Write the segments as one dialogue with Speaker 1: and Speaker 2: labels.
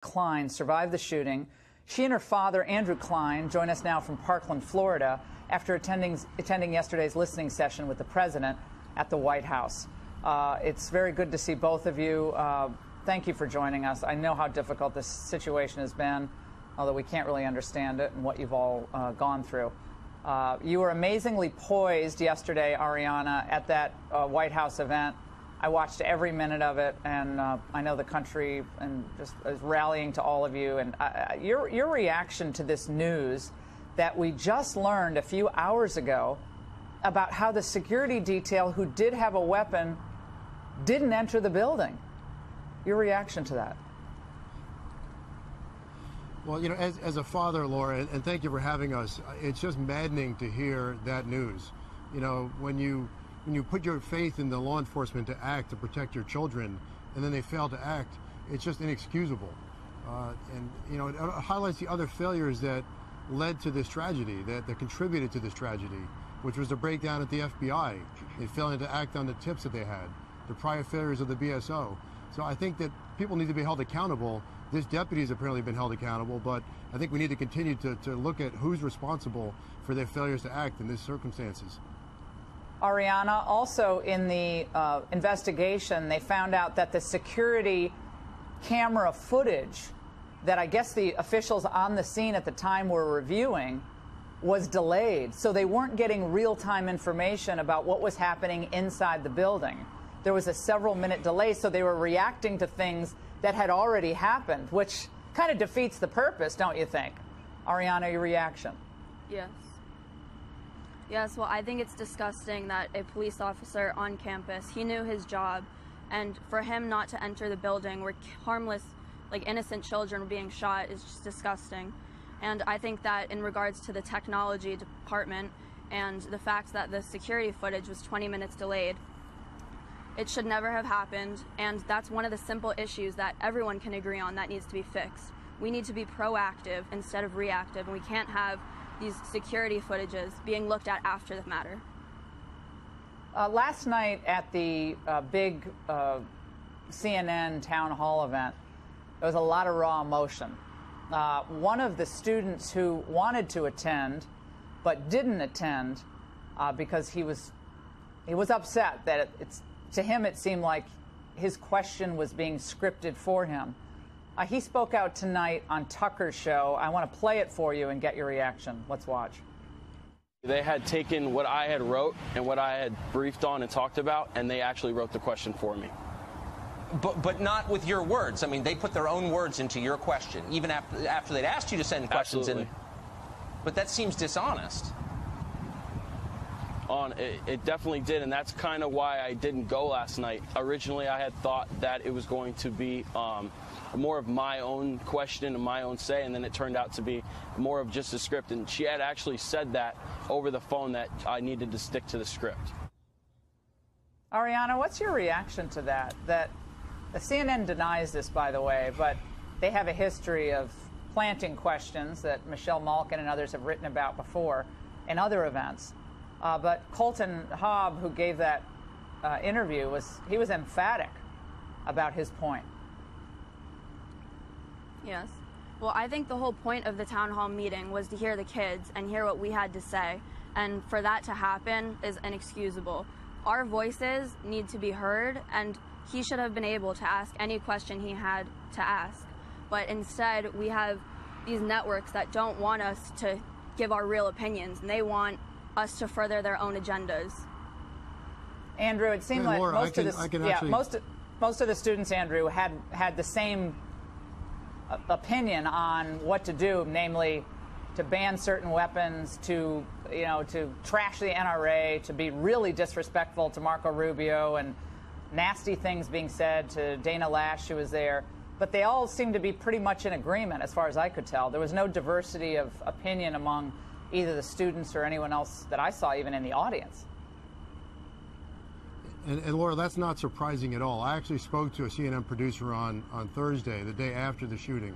Speaker 1: Klein survived the shooting. She and her father, Andrew Klein, join us now from Parkland, Florida, after attending yesterday's listening session with the president at the White House. It's very good to see both of you. Thank you for joining us. I know how difficult this situation has been, although we can't really understand it and what you've all gone through. You were amazingly poised yesterday, Ariana, at that White House event. I watched every minute of it, and I know the country and just is rallying to all of you. And your reaction to this news that we just learned a few hours ago about how the security detail who did have a weapon didn't enter the building. Your reaction to that?
Speaker 2: Well, you know, as a father, Laura, and thank you for having us, it's just maddening to hear that news. You know, when you put your faith in the law enforcement to act to protect your children, and then they fail to act, it's just inexcusable. And, you know, it highlights the other failures that led to this tragedy, that contributed to this tragedy, which was the breakdown at the FBI. They failing to act on the tips that they had, the prior failures of the BSO. So I think that people need to be held accountable. This deputy has apparently been held accountable, but I think we need to continue to look at who's responsible for their failures to act in these circumstances.
Speaker 1: Ariana, also in the investigation, they found out that the security camera footage that I guess the officials on the scene at the time were reviewing was delayed. So they weren't getting real-time information about what was happening inside the building. There was a several-minute delay, so they were reacting to things that had already happened, which kind of defeats the purpose, don't you think? Ariana, your reaction?
Speaker 3: Yes. Yes, well, I think it's disgusting that a police officer on campus, he knew his job, and for him not to enter the building where harmless, like innocent children were being shot is just disgusting. And I think that in regards to the technology department and the fact that the security footage was 20 minutes delayed, it should never have happened, and that's one of the simple issues that everyone can agree on that needs to be fixed. We need to be proactive instead of reactive, and we can't have these security footages being looked at after the matter.
Speaker 1: Last night at the big CNN town hall event, there was a lot of raw emotion. One of the students who wanted to attend but didn't attend because he was upset that to him it seemed like his question was being scripted for him. He spoke out tonight on Tucker's show. I want to play it for you and get your reaction. Let's watch.
Speaker 4: They had taken what I had wrote and what I had briefed on and talked about, and they actually wrote the question for me.
Speaker 5: But not with your words. I mean, they put their own words into your question, even after they'd asked you to send questions in. But that seems dishonest.
Speaker 4: It definitely did, and that's kind of why I didn't go last night. Originally, I had thought that it was going to be more of my own question and my own say, and then it turned out to be more of just a script. And she had actually said that over the phone that I needed to stick to the script.
Speaker 1: Ariana, what's your reaction to that? That the CNN denies this, by the way, but they have a history of planting questions that Michelle Malkin and others have written about before in other events. But Colton Hobb, who gave that interview, was emphatic about his point.
Speaker 3: Yes. Well, I think the whole point of the town hall meeting was to hear the kids and hear what we had to say. And for that to happen is inexcusable. Our voices need to be heard, and he should have been able to ask any question he had to ask. But instead, we have these networks that don't want us to give our real opinions, and they want us to further their own agendas.
Speaker 1: Andrew, it seemed like most of the students, Andrew, had the same opinion on what to do, namely to ban certain weapons, to trash the NRA, to be really disrespectful to Marco Rubio, and nasty things being said to Dana Lash, who was there. But they all seemed to be pretty much in agreement, as far as I could tell. There was no diversity of opinion among either the students or anyone else that I saw, even in the audience.
Speaker 2: And Laura, that's not surprising at all. I actually spoke to a CNN producer on Thursday, the day after the shooting,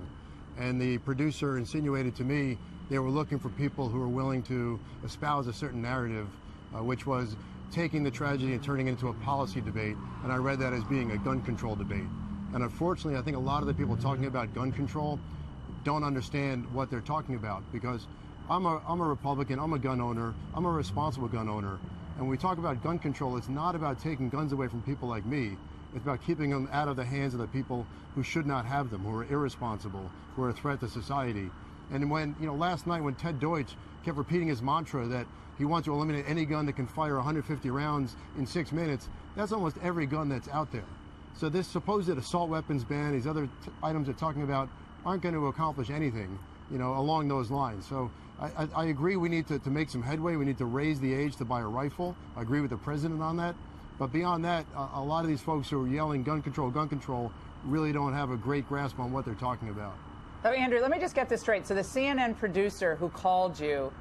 Speaker 2: and the producer insinuated to me they were looking for people who were willing to espouse a certain narrative, which was taking the tragedy and turning it into a policy debate, and I read that as being a gun control debate. And unfortunately, I think a lot of the people talking about gun control don't understand what they're talking about, because I'm a Republican, I'm a gun owner, I'm a responsible gun owner. And when we talk about gun control, it's not about taking guns away from people like me. It's about keeping them out of the hands of the people who should not have them, who are irresponsible, who are a threat to society. And when, last night when Ted Deutsch kept repeating his mantra that he wants to eliminate any gun that can fire 150 rounds in 6 minutes, that's almost every gun that's out there. So this supposed assault weapons ban, these other items they're talking about, aren't going to accomplish anything, along those lines. So I agree we need to make some headway. We need to raise the age to buy a rifle. I agree with the president on that. But beyond that, a lot of these folks who are yelling gun control, really don't have a great grasp on what they're talking about.
Speaker 1: So, Andrew, let me just get this straight. So the CNN producer who called you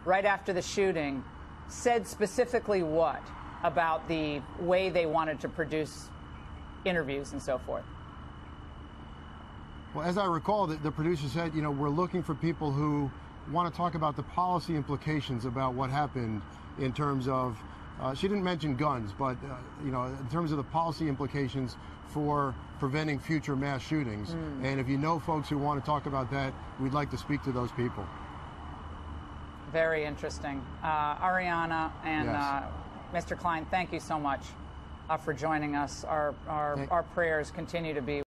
Speaker 1: right after the shooting said specifically what about the way they wanted to produce interviews and so forth?
Speaker 2: Well, as I recall, the producer said, we're looking for people who want to talk about the policy implications about what happened in terms of, she didn't mention guns, but, in terms of the policy implications for preventing future mass shootings. And if you know folks who want to talk about that, we'd like to speak to those people.
Speaker 1: Very interesting. Ariana and
Speaker 2: Yes.
Speaker 1: Mr. Klein, thank you so much for joining us. Our prayers continue to be